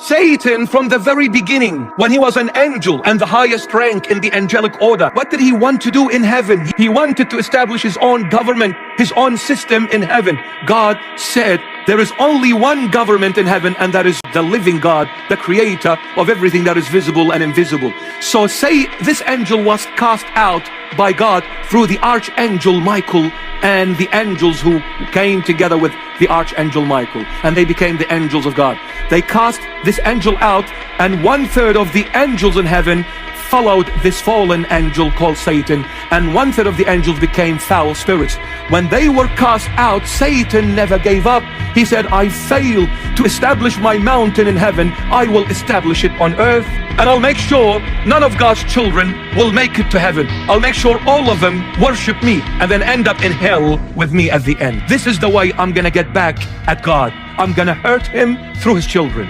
Satan, from the very beginning, when he was an angel and the highest rank in the angelic order, what did he want to do in heaven? He wanted to establish his own government, his own system in heaven. God said, there is only one government in heaven, and that is the living God, the creator of everything that is visible and invisible. So say this angel was cast out by God through the archangel Michael and the angels who came together with the archangel Michael, and they became the angels of God. They cast this angel out, and 1/3 of the angels in heaven followed this fallen angel called Satan, and 1/3 of the angels became foul spirits. When they were cast out, Satan never gave up. He said, I failed to establish my mountain in heaven. I will establish it on earth, and I'll make sure none of God's children will make it to heaven. I'll make sure all of them worship me and then end up in hell with me at the end. This is the way I'm gonna get back at God. I'm gonna hurt him through his children.